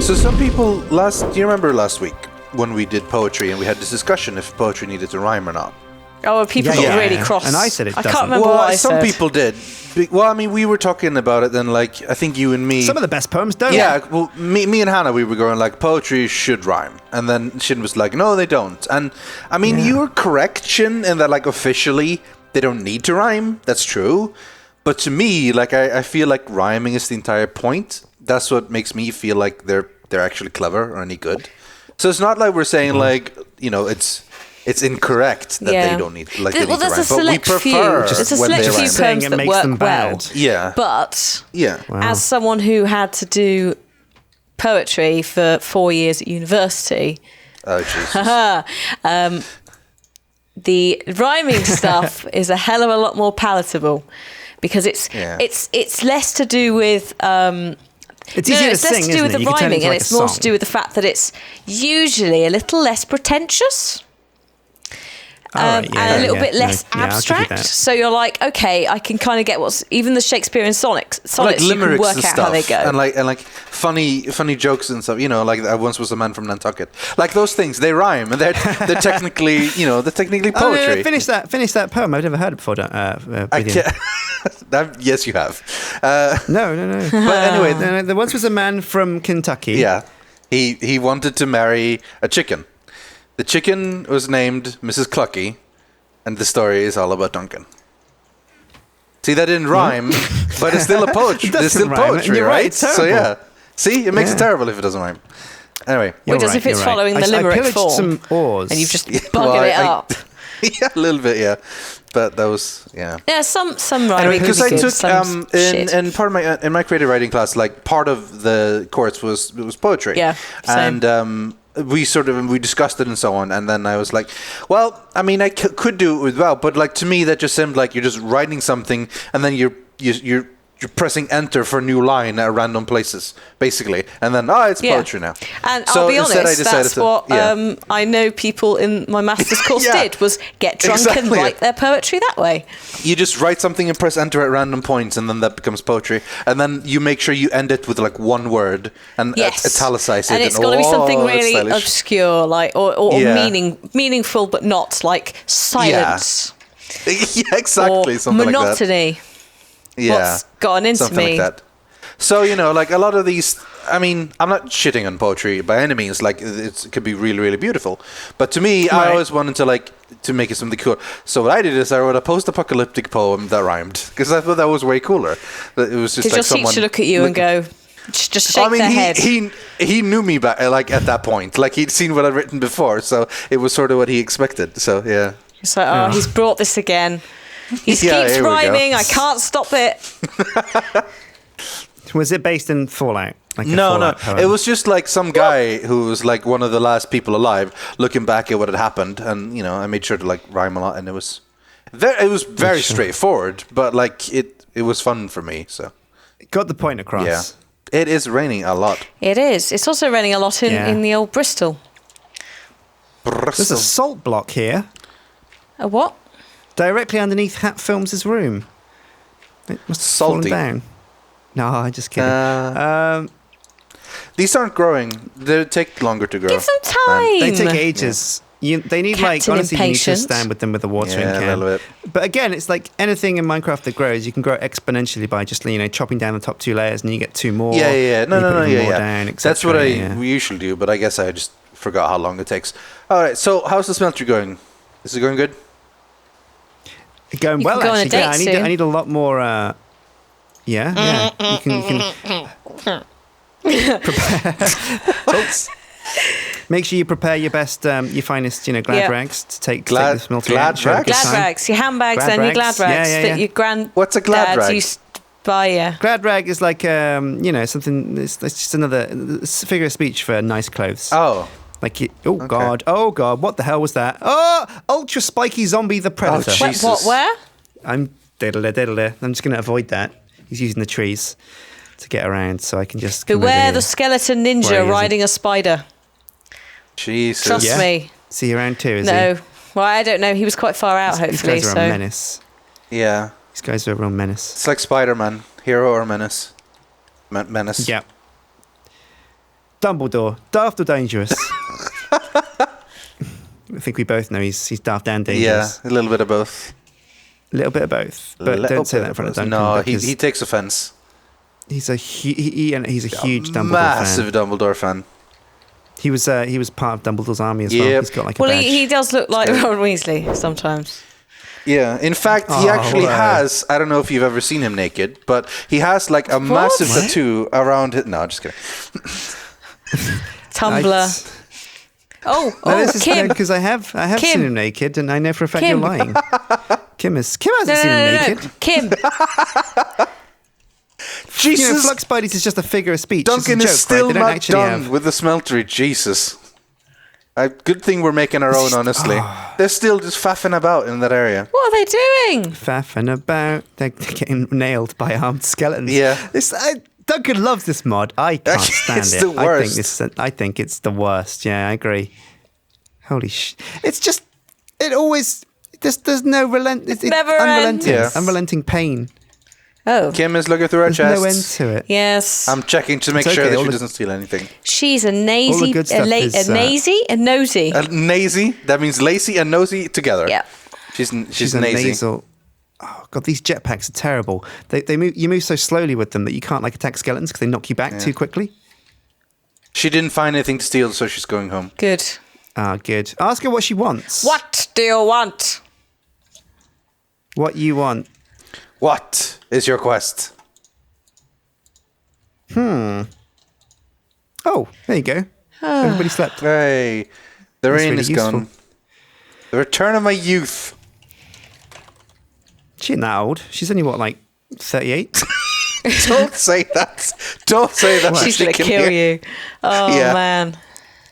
So some people do you remember last week when we did poetry and we had this discussion if poetry needed to rhyme or not? Oh, people got really cross. And I said it doesn't. I can't remember what I said. Some people did. Well, I mean, we were talking about it then, like, I think you and me... Some of the best poems don't. Yeah, well, me and Hannah, we were going, like, poetry should rhyme. And then Shin was like, no, they don't. And, I mean, you were correct, Shin, in that, like, officially, they don't need to rhyme. That's true. But to me, like, I feel like rhyming is the entire point. That's what makes me feel like they're actually clever or any good. So it's not like we're saying, like, you know, it's incorrect that they don't need, like, they need to rhyme. There's a select few poems that work well. Yeah. But as someone who had to do poetry for 4 years at university, the rhyming stuff is a hell of a lot more palatable because it's less to do with. It's easier to sing, less to do with the rhyming, and it's more to do with the fact that it's usually a little less pretentious. And a little bit less abstract. So you're like, okay, I can kind of get what's even the Shakespearean sonnets. Like you can work and out stuff, how they go, and like funny jokes and stuff. You know, like I once was a man from Nantucket. Like those things, they rhyme and they're technically, you know, they're technically poetry. Finish that poem. I've never heard it before. Yes, you have. No. But anyway, there once was a man from Kentucky. Yeah, he wanted to marry a chicken. The chicken was named Mrs. Clucky, and the story is all about Duncan. See, that didn't rhyme, but it's still a poetry. It's still poetry, right? So yeah. See, it makes it terrible if it doesn't rhyme. Anyway, if it's following the limerick form, some oars, and you've just buggered it up. Yeah, a little bit, yeah. But that was, Yeah, some rhyming. Because I took in part of my creative writing class, like part of the course was poetry. Yeah, same. And we discussed it and so on, and then I was like, well, I mean, I could do it with but like to me that just seemed like you're just writing something and then you're pressing enter for a new line at random places, basically, and then it's poetry now. And so I'll be honest, that's what I know people in my master's course did, was get drunk and write their poetry that way. You just write something and press enter at random points, and then that becomes poetry. And then you make sure you end it with like one word and italicize it. And it's got to be something really obscure, like or meaningful, but not like silence. Yeah, exactly. Or something monotony. Like that. Yeah, what's gone into something me. like that. So, you know, like a lot of these, I mean, I'm not shitting on poetry by any means. Like, it could be really, really beautiful. But to me, I always wanted to make it something cool. So what I did is I wrote a post-apocalyptic poem that rhymed because I thought that was way cooler. It was just did your teacher look at you and go, just shake their head? He knew me back, like at that point. Like he'd seen what I'd written before, so it was sort of what he expected. So yeah. It's like, he's brought this again. He keeps rhyming. I can't stop it. Was it based in Fallout? Like no. It was just like some guy who was like one of the last people alive, looking back at what had happened, and you know, I made sure to like rhyme a lot, and it was very straightforward, but like it was fun for me. So got the point across. Yeah, it is raining a lot. It is. It's also raining a lot in the old Bristol. There's a salt block here. A what? Directly underneath Hat Films' room. It must have fallen down. No, I'm just kidding. These aren't growing. They take longer to grow. Give them time. They take ages. They need honestly, you need to stand with them with a watering can. A little bit. But again, it's like anything in Minecraft that grows, you can grow exponentially by just chopping down the top 2 layers, and you get 2 more. Yeah. No. Down, that's what we usually do, but I guess I just forgot how long it takes. All right. So how's the smelter going? Is it going good? Going well, actually. I need a lot more. You can prepare. Oops. Make sure you prepare your best, your finest, glad rags to take the smelter. Glad rags? Glad rags, your handbags and your glad rags that your What's a glad rag? Used to buy you. Glad rag is like something. It's just another figure of speech for nice clothes. Oh. Like, oh God, what the hell was that? Oh, ultra spiky zombie the predator. Oh, Jesus. What, where? I'm just going to avoid that. He's using the trees to get around, so I can just... Beware the skeleton ninja riding a spider. Jesus. Trust me. Is he around too, is he? No. Well, I don't know. He was quite far out, hopefully. These guys are a menace. Yeah. These guys are a real menace. It's like Spider-Man. Hero or menace? Menace. Yeah. Dumbledore, daft or dangerous? I think we both know he's daft and dangerous. Yeah, a little bit of both. A little bit of both, but don't say that in front of Duncan. No, he takes offence. He's a huge Dumbledore massive Dumbledore fan. He was part of Dumbledore's army as well. He's got like a badge. He does look like Ron Weasley sometimes. Yeah, in fact, he actually has. I don't know if you've ever seen him naked, but he has like a massive tattoo around his. No, just kidding. Tumblr. Kim. Because I have seen him naked, and I know for a fact you're lying. Kim hasn't seen him naked. Kim. Jesus. Flux Buddies is just a figure of speech. Duncan is still not done with the smeltery. Jesus. Good thing we're making our own, honestly. They're still just faffing about in that area. What are they doing? Faffing about. They're getting nailed by armed skeletons. Yeah. Duncan loves this mod. I can't stand it's it. The worst. I think it's the worst. Yeah, I agree. Holy shit. It's just... It always... There's no relent... It's never unrelenting. ends. Unrelenting pain. Oh. Kim is looking through her chest. There's no end to it. Yes. I'm checking to make sure that she doesn't steal anything. She's a nosy. A nosy? A nazy. That means lacy and nosy together. Yeah. She's a nazy. Nasal. Oh god, these jetpacks are terrible. They move. You move so slowly with them that you can't like attack skeletons because they knock you back too quickly. She didn't find anything to steal, so she's going home. Good. Good. Ask her what she wants. What do you want? What you want? What is your quest? Oh, there you go. Everybody slept. Hey, the rain really is useful. gone. The return of my youth. She ain't that old. She's only what, like 38? Don't say that. Don't say that. She's gonna kill you. Oh man.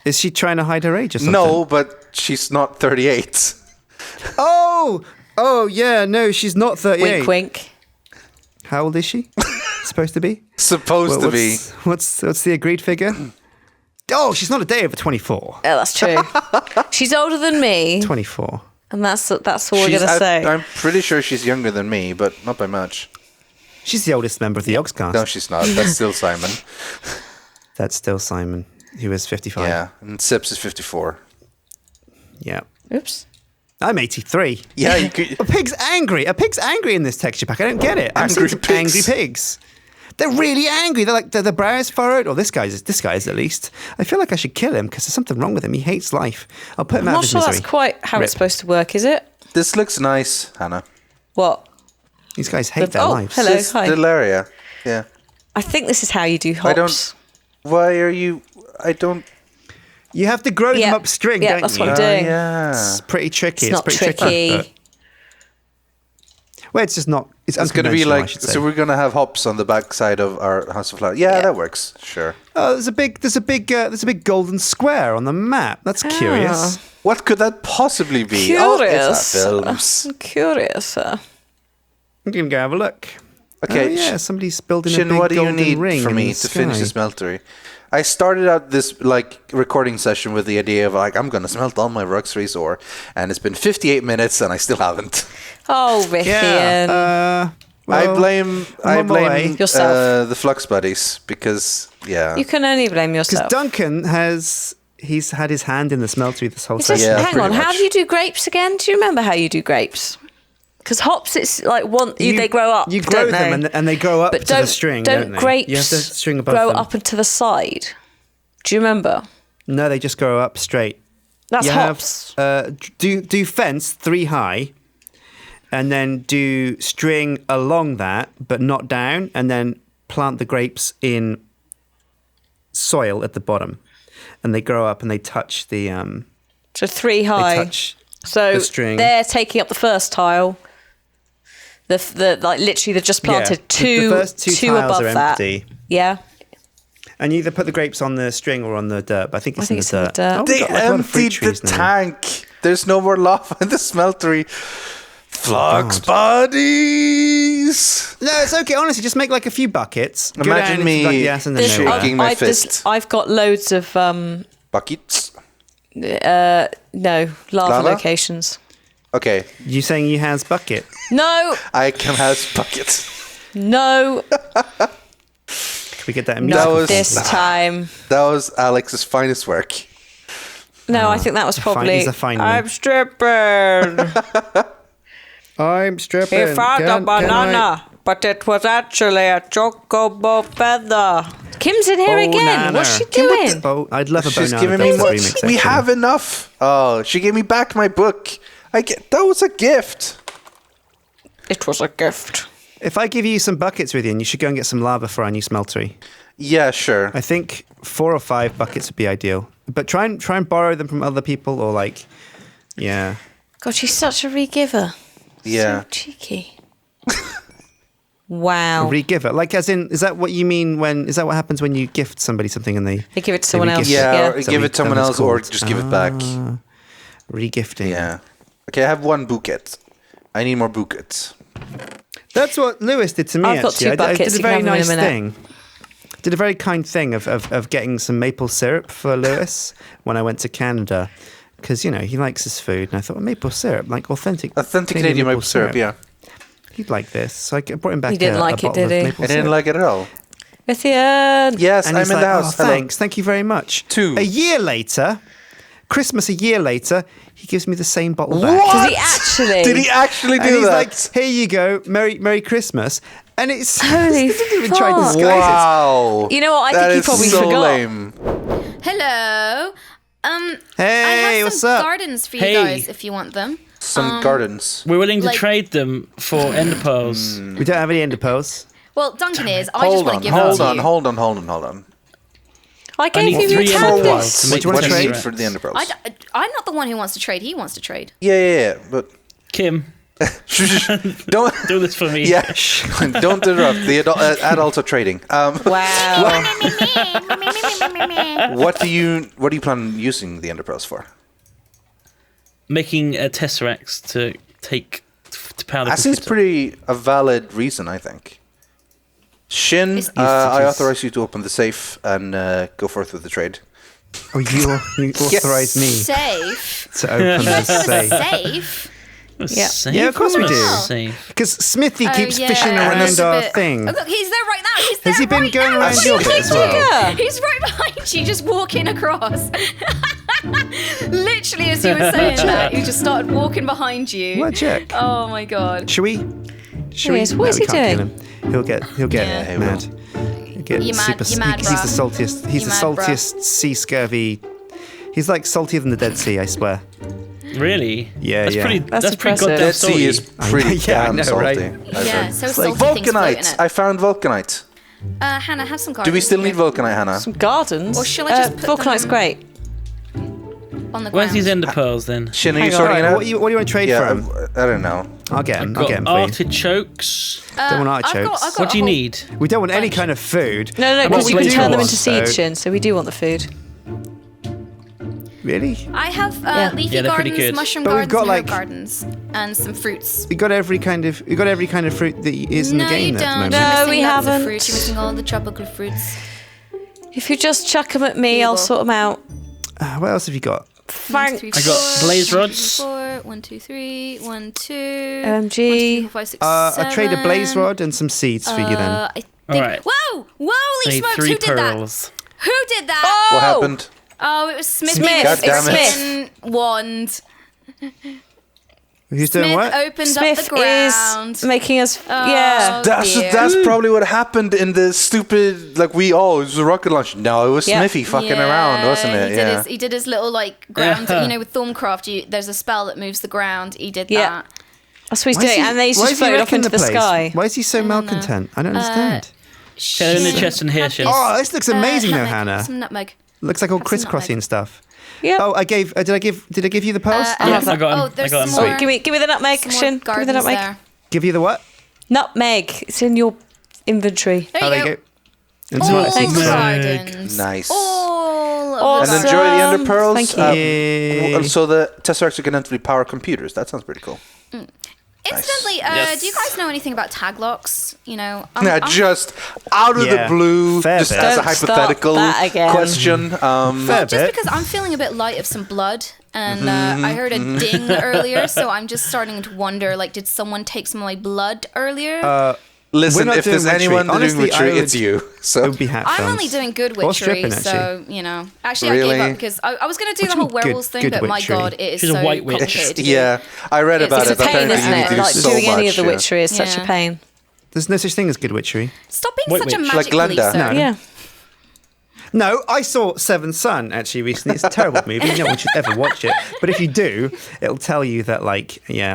Is she trying to hide her age or something? No, but she's not 38. Oh yeah, no, she's not 38. Wink, wink. How old is she? Supposed to be? Supposed to be. What's the agreed figure? Oh, she's not a day over 24. Yeah, that's true. She's older than me. 24. And that's all we're going to say. I'm pretty sure she's younger than me, but not by much. She's the oldest member of the Yogscast. No, she's not. That's still Simon. That's still Simon, who is 55. Yeah, and Sips is 54. Yeah. Oops. I'm 83. Yeah, you could... A pig's angry. A pig's angry in this texture pack. I don't get it. Angry pigs. They're really angry. They're like the brows furrowed. Or this guy is at least. I feel like I should kill him because there's something wrong with him. He hates life. I'll put him out of his misery. I'm not sure that's quite how it's supposed to work, is it? This looks nice, Hannah. What? These guys hate their lives. Hello, hi. Delaria. Yeah. I think this is how you do hops. Why are you... I don't... You have to grow them upstream, don't you? Yeah, that's what I'm doing. Yeah. It's pretty tricky. It's not pretty tricky. Well, it's just not... It's going to be like... So we're going to have hops on the backside of our House of Flowers. Yeah, that works. Sure. Oh, there's a big golden square on the map. That's curious. What could that possibly be? Curious. Oh, it's I'm curious. I'm going to go have a look. Okay. Somebody's building Shin, a big what do you golden need ring for me to finish the smeltery? I started out this recording session with the idea of I'm going to smelt all my Ruxry's ore, and it's been 58 minutes and I still haven't. Oh, Riffian. Yeah. I blame yourself. The Flux Buddies because you can only blame yourself. Because Duncan he's had his hand in the smeltery this whole time. Hang on, how do you do grapes again? Do you remember how you do grapes? Because hops, it's like they grow up. You grow them and they grow up to the string. Don't grapes you have the string above grow them. up and to the side? Do you remember? No, they just grow up straight. That's hops. Do fence 3 high, and then do string along that, but not down, and then plant the grapes in soil at the bottom, and they grow up and they touch the. So 3 high. They touch the string. They're taking up the first tile. Literally they've just planted two. The first 2 tiles above are empty. That. Yeah. And you either put the grapes on the string or on the dirt. But I think it's in the dirt. Oh, they emptied the tank. There's no more lava in the smeltery. Flux Buddies. No, it's okay. Honestly, just make like a few buckets. Imagine me shaking my fist. I've got loads of buckets. No, lava locations. Okay. You saying you has bucket? No. I can have buckets. No. Can we get that immediately? Not this time. That was Alex's finest work. No, I think that was probably. He's a fine I'm stripping. I'm stripping. He found a banana, but it was actually a chocobo feather. Kim's in here again. Nana. What's she doing? I'd love a She's banana. giving me more. remix, We actually. have enough. Oh, she gave me back my book. That was a gift. It was a gift. If I give you some buckets with you, and you should go and get some lava for our new smeltery. Yeah, sure. I think 4 or 5 buckets would be ideal. But try and borrow them from other people, or like, yeah. God, she's such a re-giver. Yeah. So cheeky. Wow. Re-giver, like as in, is that what you mean when? Is that what happens when you gift somebody something and they give it to someone else? Yeah, or Is that give what it to someone that's else, or called? just give it back. Re-gifting. Yeah. Okay, I have 1 bouquet. I need more bouquets. That's what Lewis did to me. I've got actually. 2 buckets. I did a You very can have nice them in a minute. thing. Did a very kind thing of getting some maple syrup for Lewis when I went to Canada, because he likes his food, and I thought maple syrup, like authentic Canadian maple syrup. Yeah. He'd like this, so I brought him back. He didn't like a it, bottle did of he? maple I didn't syrup. like it at all. It's the end. Yes, And I'm he's in like, the house. Hello. thanks, thank you very much. 2. A year later, Christmas a year later, he gives me the same bottle back. What? Did he actually? Did he actually And do he's that? like, here you go, Merry Christmas. And it's Holy he didn't even try to fuck. disguise Wow. You know what? I That think he is probably so forgot. lame. Hello. Hey, I have what's some up? gardens for you Hey. guys if you want them. Some gardens. We're willing to Like- trade them for ender pearls. We don't have any ender pearls. Well, Duncan is. I just Hold want on, to give them hold to on, you. hold on, hold on, hold on. I I gave need you 3 your ender tablet. pearls to make you want What to do you trade? need for the ender pearls? I'm not the one who wants to trade. He wants to trade. Yeah, but Kim, don't. do this for me. Yeah, don't interrupt. The adults are trading. Wow. What do you plan on using the ender pearls for? Making a Tesseract to power the That seems computer. pretty a valid reason, I think. Shin, I authorize you to open the safe and go forth with the trade. Oh, you authorise me Safe. to open the safe. Safe. Yeah. Safe? Yeah, of course we do. Safe. Because Smithy keeps yeah, fishing that's around a our bit- thing. Oh, look, he's there right now. He's there Has he been right going now. around your bit as well? He's right behind you, just walking across. Literally, as you were saying that, he just started walking behind you. What a jerk. Oh my god. Should we? Yes, what is we he can't doing? kill him. He'll get Yeah. he mad. He'll get You mad- super you mad, because he's the bruh. saltiest. He's You the mad, bruh. saltiest sea scurvy. He's like saltier than the Dead Sea, I swear. Really? Yeah, that's yeah. Pretty, That's that's pretty impressive. goddamn Dead Sea salty. is pretty Yeah, I damn know, salty. right? I've Yeah, heard. so like salty things floating Vulcanite. it. I found Vulcanite. Hannah, have some gardens. Do we still need here Vulcanite, Hannah? Some gardens. Or shall I just put Vulcanite's them- great. on the Where's ground? these ender pearls then? Shin, are you Hang on. sorting it Alright, out? what do you want to trade yeah, for him? I don't know. I'll get him. I'll Got get him for you. artichokes. Don't want I've got artichokes. What do you a whole- need? We don't want any kind of food. No, What because you can do you turn them want? into seeds, Shin, so we do want the food. Really? I have leafy Yeah, they're pretty gardens, good. mushroom But we've gardens, got, and herb like- gardens, and some fruits. We got every kind of fruit that is in no, the game you at the don't. moment. No, You're missing we lots of haven't. fruit. You're missing all the tropical fruits. If you just chuck them at me, Here you I'll go. sort them out. What else have you got? Thanks. I got blaze rods. 1, 2, 3, 1, 2. OMG. 1, 2, 3, 4, 5, 6, I'll trade a blaze 7. rod and some seeds for you then. I think. Alright. Whoa! Holy I need smokes! 3 Who did that? pearls. Who did that? What happened? Oh, it was Smithy Smith. with God damn his it. spin wand. Who's doing Smith what? opened Smith up the ground. is making us. Oh, Yeah. dear. That's probably what happened in the stupid it was a rocket launch. No, it was Yeah. Smithy fucking around, wasn't it? He did his little ground. Yeah. With Thorncraft, there's a spell that moves the ground. He did Yeah. that. That's what he's Why is doing. he- And then he's why just is he floated off wrecking into the place? sky. Why is he so malcontent? I don't understand. They're in the chest and here, Shin. Oh, this looks amazing though, nutmeg, Hannah. Some nutmeg. Looks like all Have some crisscrossy nutmeg. and stuff. Yeah. Oh, I gave. Did I give you the pearls? I Yeah, have I got him. Oh, I there's got him. some more. Give me the nutmeg, some more Shin. Give me the gardens nutmeg. there. Give you the what? Nutmeg. It's in your inventory. There Oh, you there go. you go. And All some the seeds. gardens. Nice. All Awesome. of And the enjoy the gardens. ender pearls. Thank you. So the Tesseracts are going to power computers. That sounds pretty cool. Incidentally, Yes. do you guys know anything about tag locks? Just out of Yeah, the blue, fair just bit. as a Don't start hypothetical that again. question. Fair just bit. because I'm feeling a bit light of some blood, and I heard a ding earlier, so I'm just starting to wonder, did someone take some of my blood earlier? Listen, if there's witchery. anyone Honestly, doing witchery, it's you. It So would be hat I'm films. only doing good Or witchery, stripping, so, Actually, I Really? gave up because I was going to do What the do you whole mean werewolves thing, good but my witchery? god, it is She's a so white witch. complicated to do. yeah, I read It's about It's it. a pain, Apparently, isn't you need it? to do Like so doing any much, of the yeah. witchery is such a Yeah. pain. There's no such thing as good witchery. Stop being White such a witch. magic Like Glenda. policer. No. Yeah. No, I saw Seventh Son actually recently. It's a terrible movie. No one should ever watch it. But if you do, it'll tell you that,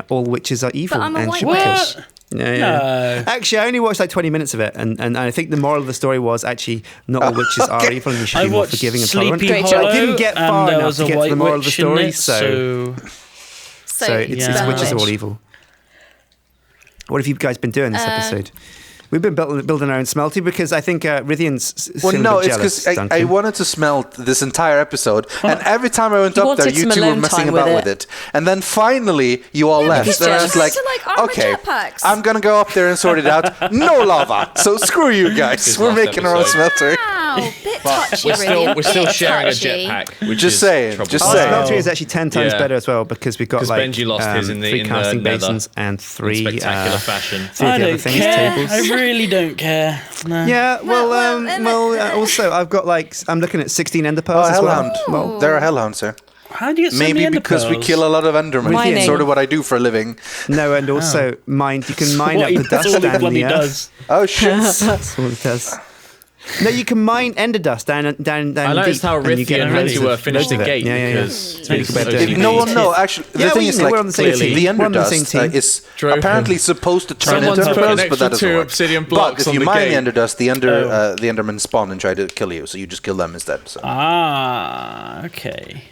all witches are evil But I'm a and white should be witch. killed. Yeah. Actually, I only watched like 20 minutes of it, and I think the moral of the story was actually not all witches are evil, and you should I be more watched forgiving and tolerant. Sleepy Great Hollow, job. I didn't get far and there enough was to a get to white the moral of the witch in story, it, so So it's Yeah. witches are all evil. What have you guys been doing this episode? We've been building our own smelter because I think Rithian's Well, feeling a no, bit it's jealous, because I Duncan. wanted to smelt this entire episode, and every time I went You up there, wanted you some two were alone messing time about with with it. And then finally, you all left. because And I Jeff was like, to, like, armor okay, jetpacks. I'm going to go up there and sort it out. No lava. So screw you guys. This We're last making our own episode. smelter. Wow, bit touchy, We're still bit sharing a touchy. jetpack, which Just is saying, troublesome. just Our saying. smelter is actually 10 times Yeah. better as well because we've got 'Cause Benji lost his in the- 3 in the casting nether basins and 3 spectacular fashion. 3 I of the other don't things, care. tables. I really don't care. No. Yeah, Well, also I've got I'm looking at 16 ender pearls Oh, as well. hellhound. Well, They're a hellhound, sir. How do you get so Maybe many ender because we pearls? kill a lot of endermen. Mining. It's sort of what I do for a living. no, and also you can mine What up he, the that's dust all he down in bloody the earth. does. Oh, shit. That's all it does. No, you can mine ender dust down I noticed deep, how and you get Rithi and loads Rithi of- were finished loads of the it. gate Yeah. because So you can bet OCD. No one know. Actually, the Yeah, thing we is, know, like, we're on the same team. the We're on the enderdust same team. is True. apparently supposed to turn Someone's into put an enderpearls, but that extra doesn't 2 work. obsidian But blocks if on you the mine gate. the enderdust, the endermen spawn and try to kill you, so you just kill them instead. So. Okay.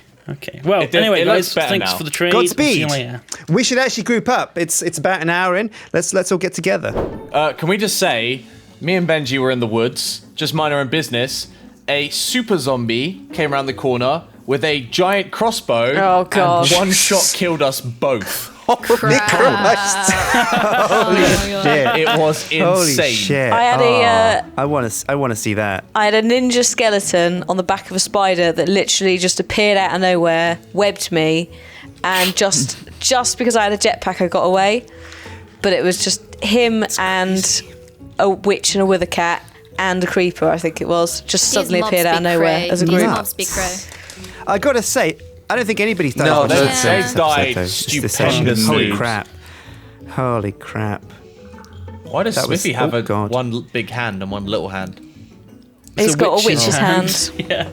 Well, It anyway, looks guys, better thanks now. for the trade. Godspeed. See you later. We should actually group up. It's about an hour in. Let's all get together. Can we just say, me and Benji were in the woods, just mind our own business. A super zombie came around the corner with a giant crossbow. Oh, God. And one shot killed us both. Holy Christ! Yeah. It was insane. Holy shit! I had I want to see that. I had a ninja skeleton on the back of a spider that literally just appeared out of nowhere, webbed me, and just because I had a jetpack, I got away. But it was just him and a witch and a wither cat and a creeper, I think it was, just suddenly appeared out of nowhere as a These group. mobs speak cray. I gotta say, I don't think anybody's died. No, much they- since they this died episode, this session. stupendous Holy noobs. crap! Holy crap! Why does That was- Smithy have oh, God. one big hand and one little hand? He's a got a witch's witch's hand. Yeah.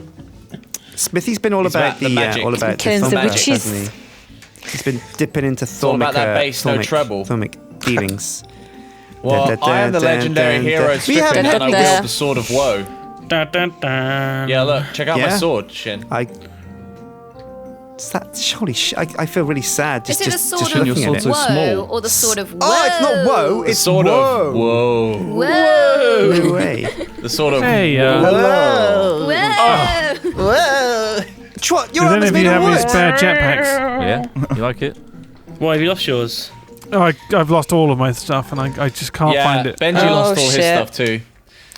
Smithy's been all He's about about the magic. all about Killing the Thormic, witches. hasn't he? He's been dipping into all Thormic. about that bass, no Thormic- treble. Thormic dealings. Well, Dun, dun, I am the dun, legendary dun, hero dun. We stripping haven't and I had that. wield the sword of woe. Dun, dun, dun. Yeah, look, check out my Yeah? sword, Shin. Holy shit! I feel really sad Is just it the just sword just of looking at it. woe or the sword of woe? Oh, it's not woe. The It's sword whoa. of whoa. Whoa! No way. The sword of Hey, Hello. Whoa! Trot, your does arm any is of made you of have any wood. spare jetpacks? Yeah, you like it? Why have you lost yours? Oh, I've lost all of my stuff and I just can't yeah, find it. Benji Oh, lost all his shit. stuff too.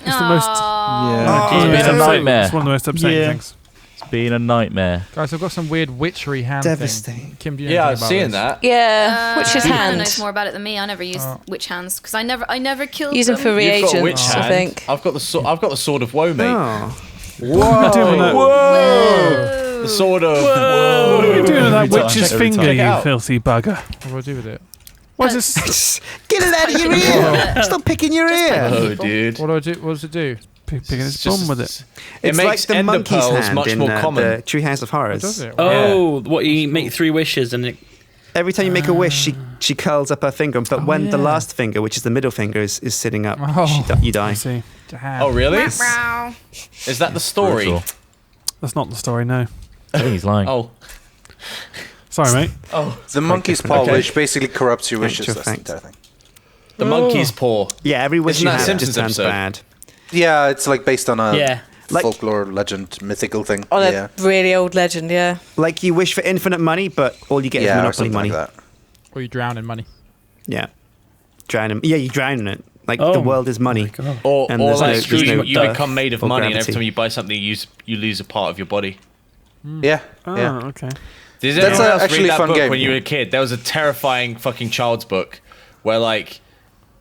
It's the most. Aw. Yeah, It's been a nightmare. It's one of the most upsetting Yeah. things. It's been a nightmare. Guys, I've got some weird witchery hand Devastating. thing. Kim, do you know Yeah, I anything was about seeing this? that. Yeah, witch's Hannah hand. knows more about it than me. I never used witch hands because I never killed Use them them. for You've got a witch reagents, I hand. think. I've got the sword of woe, mate. Oh. What are you doing with that? Whoa! The sword of What are you doing with that Every time, witch's every finger, time. Check it you out. filthy bugger? What do I do with it? What is this? Get it out of your ear! Stop picking your ear! oh, dude. What do I do? What does it do? Picking its bum with it. It It's makes like the ender monkey's pearls hand much in more common. the Treehouse of Horrors. Does it? Oh, what you make 3 wishes and it. Every time you make a wish, she curls up her finger, but when the yeah. last finger, which is the middle finger, is sitting up, Oh. you die. I see. Damn. Oh, really? Wow. Is that the story? Brutal. That's not the story, no. I think he's lying. Oh, Sorry, mate. The monkey's paw, Okay. which basically corrupts your wishes. Actual That's the fact. entire thing. the monkey's paw. Yeah, every wish Isn't you that a have Simpsons just turns episode? bad. Yeah, it's like based on a Yeah. Like- folklore, legend, mythical thing. On yeah, a really old legend, yeah. Like you wish for infinite money, but all you get is yeah, or monopoly something money. like that. Or you drown in money. Yeah, drown in. Yeah, you drown in it. Like Oh the world is money. Or, And or there's no- like there's no you earth become made of or money, and gravity. every time you buy something, you lose a part of your body. Yeah, Oh, yeah. okay. Did That's anyone else actually read a that fun book game. when you were a kid? There was a terrifying fucking child's book where like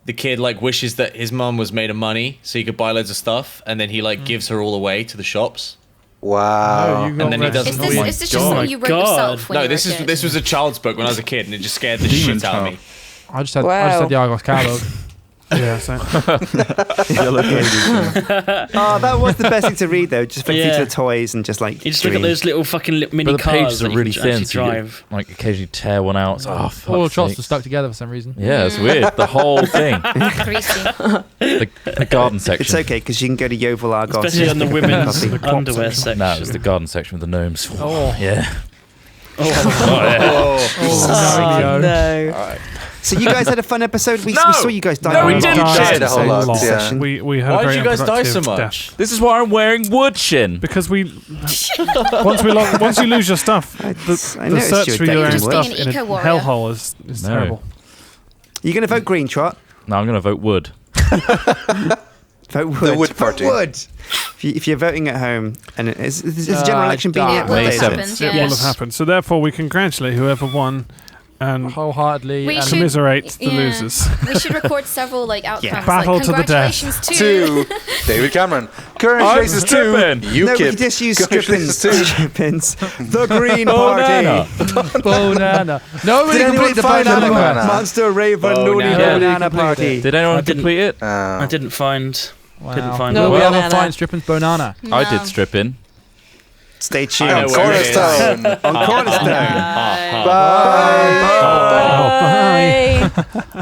the kid like wishes that his mum was made of money so he could buy loads of stuff, and then he like gives her all away to the shops. Wow. No, and then he doesn't. Is this just something you wrote yourself? When No, you were this a is kid? this was a child's book when I was a kid, and it just scared the shit out of me. I just had the Argos catalog. Yeah, so Oh, that was the best thing to read though. Just flick through the toys and just like. You just look at those little fucking mini But the cars pages that are you really can thin, actually so you drive. like occasionally tear one out. It's, oh, fuck all the shots sakes. were stuck together for some reason. Yeah, it's weird. The whole thing. Greasy. The garden section. It's okay because you can go to Yeovil Argos. Especially on the women's Coffee. underwear section. No, it was the garden section with the gnomes. Oh. Yeah. No. So you guys had a fun episode. We No! saw you guys die. No, we a lot didn't. last Died a whole episode. lot, yeah. Session. We had Why a did very you guys die so unproductive much? death. This is why I'm wearing wood, Shin. Because once you lose your stuff, I the noticed search you for were your own dating stuff wood. in a Being an eco-warrior. hellhole is No. terrible. You're going to vote green, Trot? No, I'm going to vote wood. Vote wood. The wood Vote party. wood. If you're voting at home, and is a general election being it out? will May have 7th. happened, It will yes. have happened. So therefore, we congratulate whoever won and wholeheartedly We and should- commiserate the yeah. loses. We should record several outcomes. Battle like, to the death. congratulations To David Cameron. Congratulations to stripping. you, No, we Kip. could just use Congratulations strippins. to The Green Banana. Party. banana. Nobody Did anyone completed the find banana the banana? Monster Raven Oh, Noonie no. Banana Nobody Party? Did anyone I didn't- complete it? I didn't find. Didn't find No, it. We have a banana. fine stripping's banana. I did stripping. Stay tuned. I know where it is. Cornerstone. On Cornerstone. Bye. Oh, bye. Bye.